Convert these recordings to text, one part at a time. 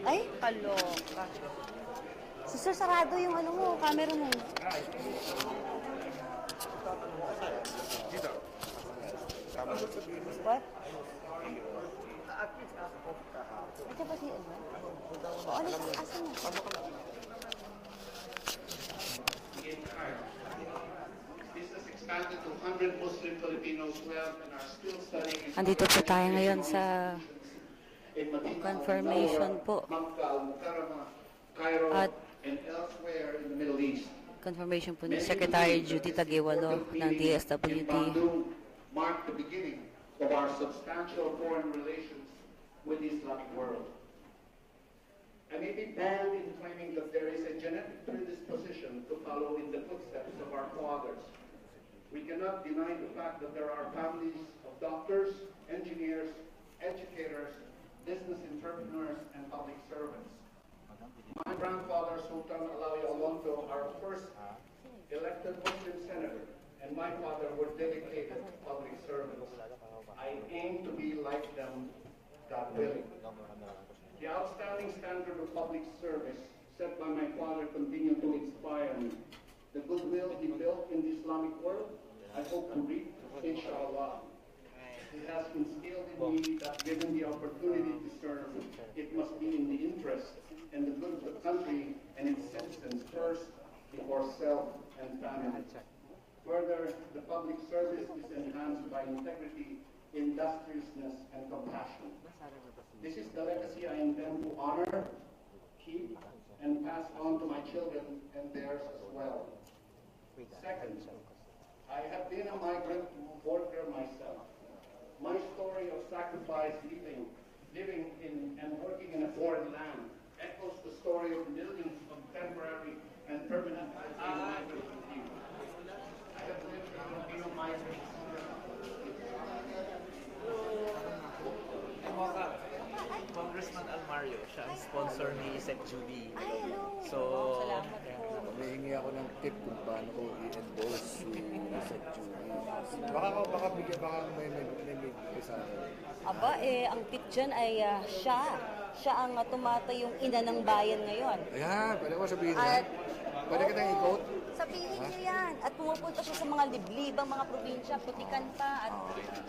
Ay, kaloka. Sister, sarado yung ano mo, camera mo. What? Ito ba si Edwin? O, ano sa asan mo? Andito po tayo ngayon sa confirmation po. At confirmation po ni Secretary Judy Taguiwalo ng DSWD. Mark the beginning of our substantial foreign relations with the Islamic world. I may be bold in claiming that there is a genetic predisposition to follow in the footsteps of our fathers. We cannot deny the fact that there are families of doctors, engineers, educators, business entrepreneurs, and public servants. My grandfather, Sultan Alawi Alonso, our first elected Muslim senator, and my father were dedicated public servants. I aim to be like them, God willing. The outstanding standard of public service set by my father continued to inspire me. The goodwill he built in the Islamic world, I hope to reap, inshallah. It has instilled in me that given the opportunity to serve, it must be in the interest and the good of the country and its citizens first, before self and family. Further, the public service is enhanced by integrity, industriousness, and compassion. This is the legacy I intend to honor, keep, and pass on to my children and theirs as well. Second, I have been a migrant worker myself. My story of sacrifice living in and working in a foreign land echoes the story of millions of temporary and permanent migrants. I have lived in Filipino migrants. Congressman Almario, siya ang sponsor ni Sec Judy. So, humihingi ako ng tip kung paano ko i-endorse si Sec Judy. Baka may sa akin. Aba, ang tip dyan ay siya ang tumatayong ina ng bayan ngayon. Ayan, pwede ko sabihin yan. Pwede kitang i-quote. Sabihin niyo yan. At pumupunta siya sa mga liblibang mga probinsya, putikan pa, at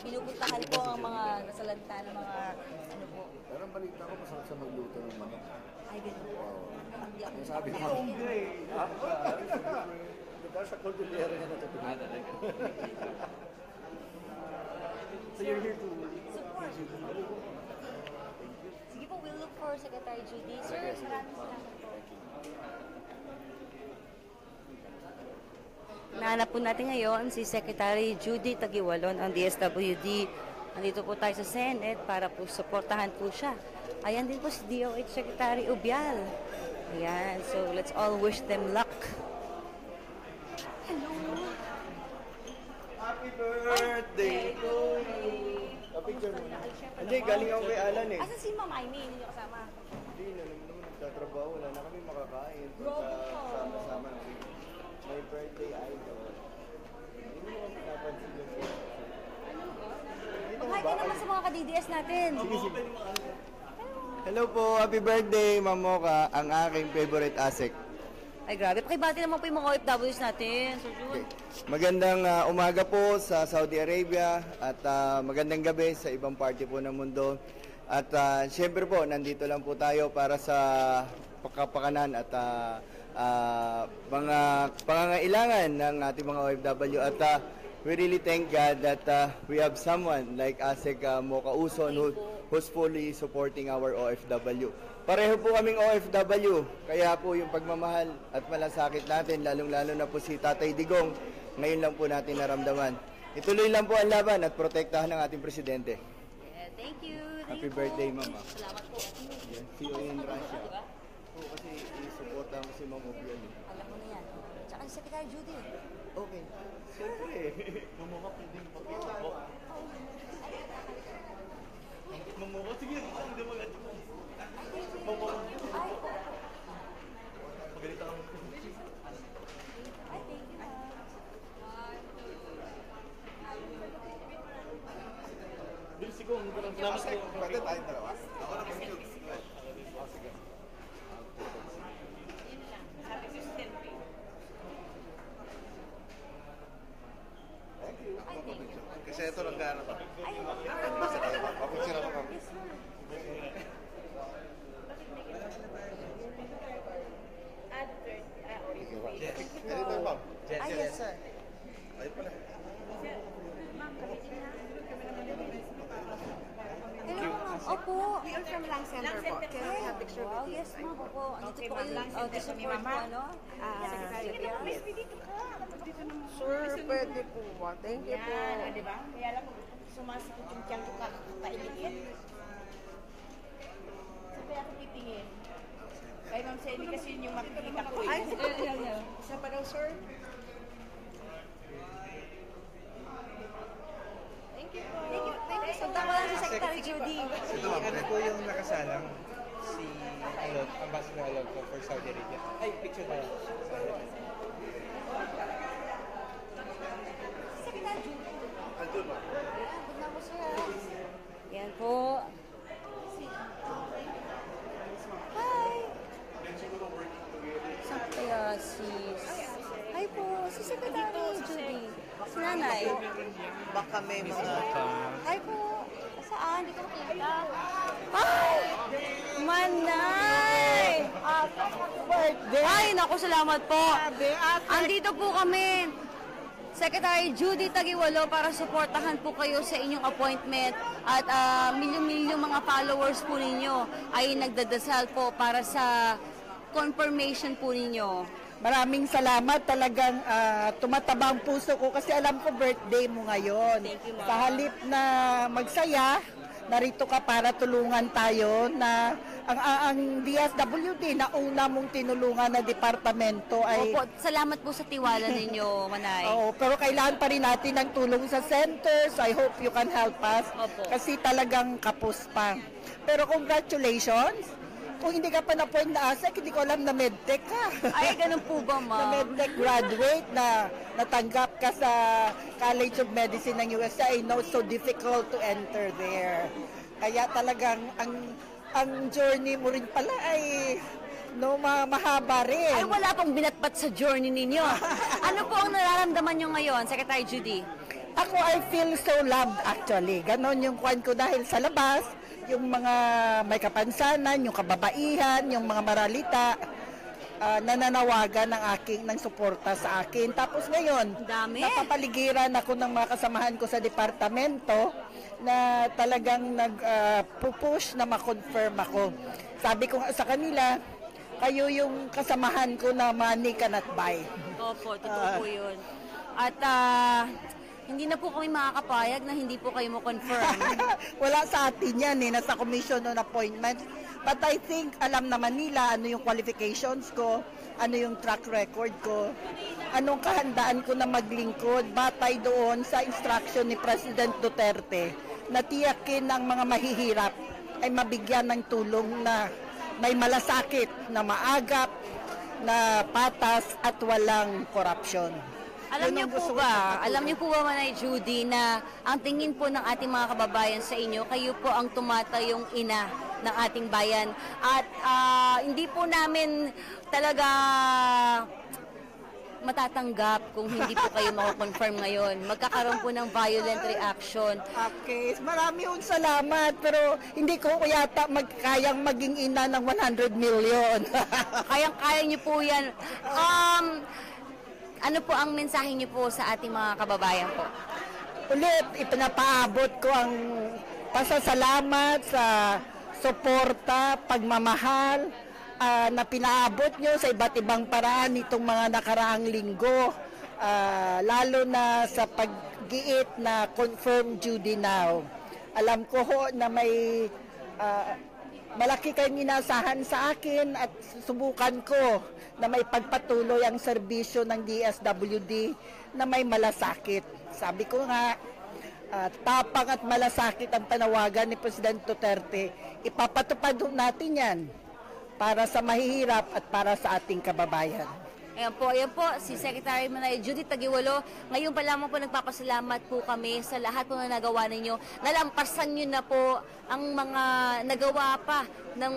pinupuntahan po ang mga nasalanta ng mga ano po. Pero ang balita ko, masarap sa magluto ng manok. Ay, gano'n po. Ang sabi ko. Diba sa Cordillera niya natutunan. so you're here to support. Sige po, we'll look for Secretary Judy. Sir, maraming salamat po. Nahanap po natin ngayon si Secretary Judy Taguiwalo ng DSWD. Nandito po tayo sa Senate para po supportahan po siya. Ayan din po si DOH Secretary Ubial. Ayan, so let's all wish them luck. Hello! Happy birthday to you! Picture mo. Hindi, galing ako kay Alan eh. Asan si Ma'am Aimee? Hindi niyo kasama? Hindi, naman nagtatrabaho. Wala na kami makakain. Sama-sama. My birthday idol. Hindi mo naman pinapansin yung Mag-hi ka naman sa mga ka-DDS natin. Sige. Hello po, happy birthday, Ma'am Mocha, ang aking favorite ASEC. Ay, grabe. Pakibati naman po yung mga OFWs natin, Sir Jun. Okay. Magandang umaga po sa Saudi Arabia at magandang gabi sa ibang party po ng mundo. At syempre po, nandito lang po tayo para sa kapakanan at mga pangangailangan ng ating mga OFW. At we really thank God that we have someone like ASEC Mocha Uson who's fully supporting our OFW. Pareho po kaming OFW, kaya po yung pagmamahal at malasakit natin, lalong-lalo na po si Tatay Digong, ngayon lang po natin naramdaman. Ituloy lang po ang laban at protektahan ng ating presidente. Yeah, thank you. Happy birthday, Mama. Salamat po. Yeah, see you in Russia. Oo, kasi i-supporta mo si Mama Obian. Alam mo na yan. Tsaka si Secretary Judy. Okay. Siyempre. Mumuha pwedeng pakita po. Mumuha, sige. Hindi mo agad. Mumuha. Pagalita ka mo. Ay, thank you. Bilis ko. Salamat po. Pwede tayo dalawa. Ako na mag-shoot. Sige. Sorongano pa. Ay, Yes, yes, sir. Hello, ma'am. Opo. We are from Lang Center po. Can we have picture Wow, with you? yes, ma'am. Opo. Andito Okay, po ma'am. kayo. Lang To Center po ni support po, Mama. ano? Secretary Yes. Miss, dito ka. Dito naman. Sir, pwede po ba? Thank you po. Yan, di ba? Kaya lang, sumasikot yung tiyan ko kakainin. Saan kaya ako titingin? Kay Ma'am Selly kasi yun yung makikita ko eh. Ay, isa pa daw, sir. Thank you po. Punta ko lang si Secretary Judy. Ano po yung nakasalang? Si Alok, Ambassador Alok for Saudi Arabia. Ay, picture tayo. Secretary Judy. Ayan, punta ko sir. Yan po. Hi! Saan kaya si... Hi po, si Secretary Judy. Si Nanay. Baka may mga... Hi po. Saan? Hindi ko makita. Hi! Manay! Birthday! Ay, naku, salamat po. At Andito po kami, Secretary Judy Tagiwalo, para suportahan po kayo sa inyong appointment at milyong-milyong mga followers po ninyo ay nagdadasal po para sa confirmation po ninyo. maraming salamat. Talagang tumataba ang puso ko kasi alam ko birthday mo ngayon. Thank you, ma'am. Sa halip na magsaya, narito ka para tulungan tayo na ang DSWD na una mong tinulungan na departamento ay... Opo, salamat po sa tiwala ninyo, Manay. Oo, pero kailangan pa rin natin ng tulong sa centers. I hope you can help us. Opo. Kasi talagang kapos pa. Pero congratulations. Kung hindi ka pa na-point na ASEC, hindi ko alam na medtech ka. Ay, ganun po ba, Na ma'am? medtech graduate na natanggap ka sa College of Medicine ng USA. I know it's so difficult to enter there. Kaya talagang ang journey mo rin pala ay mahaba rin. Ay, wala pong binatbat sa journey ninyo. Ano po ang nararamdaman nyo ngayon, Secretary Judy? Ako, I feel so loved actually. Ganon yung kwan ko dahil sa labas, yung mga may kapansanan, yung kababaihan, yung mga maralita, nananawagan ng suporta sa akin. Tapos ngayon, Dami. napapaligiran ako ng mga kasamahan ko sa departamento na talagang nag-push na ma-confirm ako. Sabi ko sa kanila, kayo yung kasamahan ko na money cannot buy. Opo, totoo po yun. At hindi na po kami makakapayag na hindi po kayo mo confirm. Wala sa atin yan nasa commission on appointment. But I think alam naman nila ano yung qualifications ko, ano yung track record ko, anong kahandaan ko na maglingkod batay doon sa instruction ni President Duterte na tiyakin ng mga mahihirap ay mabigyan ng tulong na may malasakit, na maagap, na patas at walang korupsyon. Alam niyo po ba, Manay Judy, na ang tingin po ng ating mga kababayan sa inyo, kayo po ang tumatayong ina ng ating bayan. At hindi po namin talaga matatanggap kung hindi po kayo mako-confirm ngayon. Magkakaroon po ng violent reaction. Okay, marami yung salamat pero hindi ko yata kayang maging ina ng 100 million. Kayang-kaya niyo po yan. Ano po ang mensahe niyo po sa ating mga kababayan po? Ulit, ipinapaabot ko ang pasasalamat sa suporta, pagmamahal na pinaabot nyo sa iba't ibang paraan itong mga nakaraang linggo. Lalo na sa pag-giit na confirm Judy now. Alam ko ho na may malaki kayong inasahan sa akin at subukan ko na may pagpatuloy ang serbisyo ng DSWD na may malasakit. Sabi ko nga, tapang at malasakit ang panawagan ni President Duterte. Ipapatupad natin yan para sa mahihirap at para sa ating kababayan. Ayan po, si Secretary Manay Judy Tagiwalo. Ngayon pa lamang po nagpapasalamat po kami sa lahat po na nagawa ninyo. Nalampasan nyo na po ang mga nagawa pa ng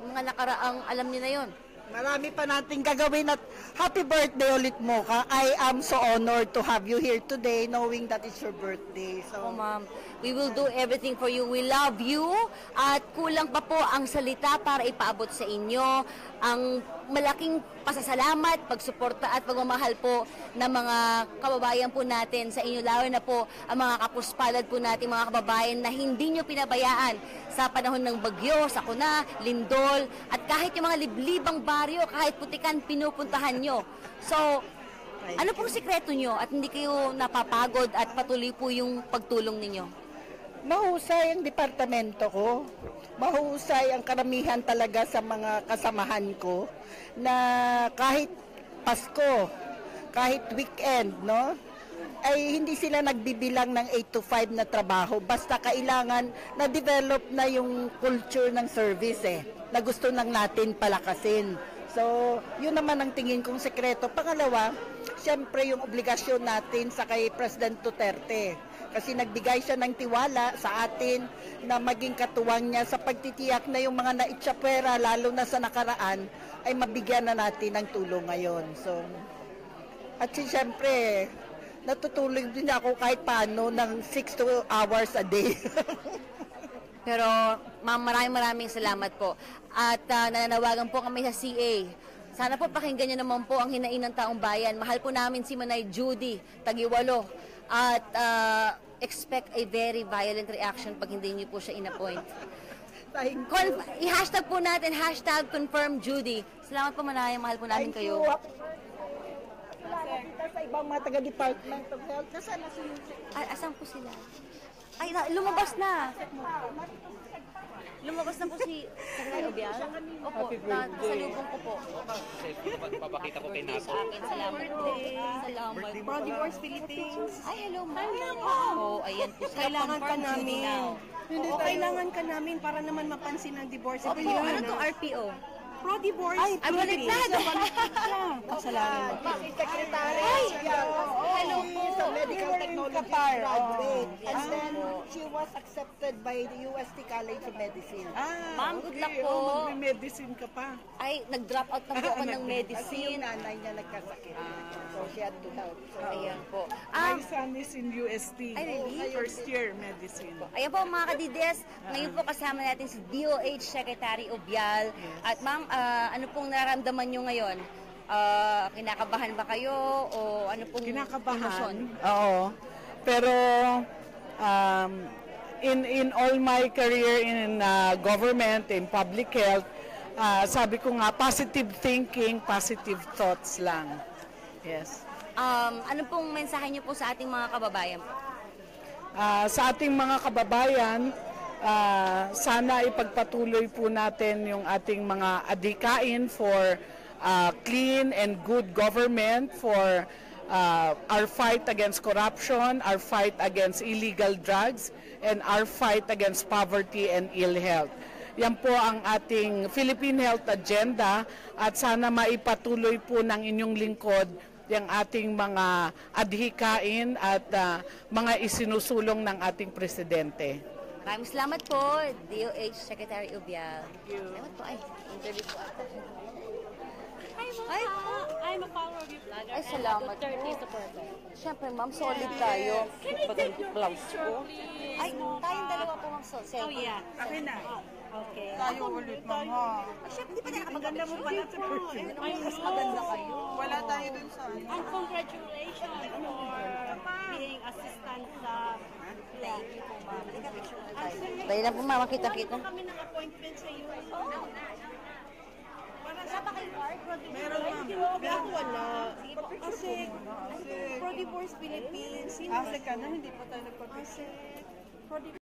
mga nakaraang, alam niyo na yon, Marami pa nating gagawin at happy birthday ulit mo ka. I am so honored to have you here today knowing that it's your birthday. Oh, So, ma'am, we will do everything for you. We love you at kulang pa po ang salita para ipaabot sa inyo ang malaking pasasalamat, pagsuporta at pagmamahal po ng mga kababayan po natin sa inyo, lalo na po ang mga kapuspalad po natin, mga kababayan na hindi nyo pinabayaan sa panahon ng bagyo, sakuna, lindol, at kahit yung mga liblibang baryo, kahit putikan, pinupuntahan nyo. So, ano pong sikreto nyo at hindi kayo napapagod at patuloy po yung pagtulong ninyo? mahusay ang departamento ko. Mahusay ang karamihan talaga sa mga kasamahan ko na kahit Pasko, kahit weekend, no? Ay hindi sila nagbibilang ng 8 to 5 na trabaho. Basta kailangan na-develop na yung culture ng service na gusto lang natin palakasin. So, yun naman ang tingin kong sekreto. Pangalawa, siyempre yung obligasyon natin sa kay President Duterte. Kasi nagbigay siya ng tiwala sa atin na maging katuwang niya sa pagtitiyak na yung mga naitsapwera, lalo na sa nakaraan, ay mabigyan na natin ng tulong ngayon. So, at siyempre, natutulog din ako kahit paano ng 6 hours a day. Pero ma'am, maraming salamat po. At nananawagan po kami sa CA. Sana po pakinggan niyo naman po ang hinaing ng taong bayan. Mahal po namin si Manay Judy Tagiwalo. At expect a very violent reaction pag hindi niyo po siya in-appoint. I-hashtag po natin, #confirmJudy. Salamat po Manay, mahal po namin kayo. Kita sa ibang mga taga-Department of Health. Nasaan na si Asan po sila? Ay, lumabas na. Lumabas na po si Secretary Obial. Opo, nasalubong ko po. Papakita ko kay Nato. Sa akin, salamat po. Salamat. Pro Divorce Philippines. Ay, hello, ma'am. Oh, ayan po. Kailangan ka Confirm namin. now. Oo, kailangan ka namin para naman mapansin ang divorce. Opo, ano to RPO? Pro Divorce Ay, baliktad. Kasalanan mo. Bakit Secretary? Hello po. Sa medical technology graduate. And then she was accepted by the UST College of Medicine. Ma'am, good luck po. Medicine ka pa. Ay, nag-drop out na po ako ng Kasi yung medicine. nanay niya nagkasakit. So she had to help. So, Ayan po. My son is in UST. Ay, really? First year medicine. Ayan po mga kadides, ngayon po kasama natin si DOH Secretary Obial. At ma'am, ano pong nararamdaman nyo ngayon? Kinakabahan ba kayo o ano pong Kinakabahan. emosyon? Oo. Pero in all my career in government, in public health, sabi ko nga, positive thinking, positive thoughts lang. Yes. Ano pong mensahe nyo po sa ating mga kababayan po? Sa ating mga kababayan, sana ipagpatuloy po natin yung ating mga adhikain for clean and good government, for our fight against corruption, our fight against illegal drugs, and our fight against poverty and ill health. Yan po ang ating Philippine Health Agenda at sana maipatuloy po ng inyong lingkod yung ating mga adhikain at mga isinusulong ng ating presidente. Maraming salamat po, DOH Secretary Obial. Salamat po. Ay, interview po ata. Ay, I'm a follower of your vlogger. Ay, salamat po. Siyempre, ma'am, solid tayo. Can I take your picture, please? Ay, tayong dalawa po, ma'am. Oh, yeah. Akin na. Okay. Tayo ulit, mama. Ay, syempre, di pa nakakapaganda mo pala sa person. Mas maganda kayo. Wala tayo dun sa And congratulations for being assistant sa Thank you po, ma'am. Dahil lang po, mama, kita-kita. kami ng appointment sa iyo. Wala pa kayong card? Meron, ma'am. Ako wala. Kasi Pro Divorce Philippines. Asa ka na, hindi pa tayo nagpag-visit.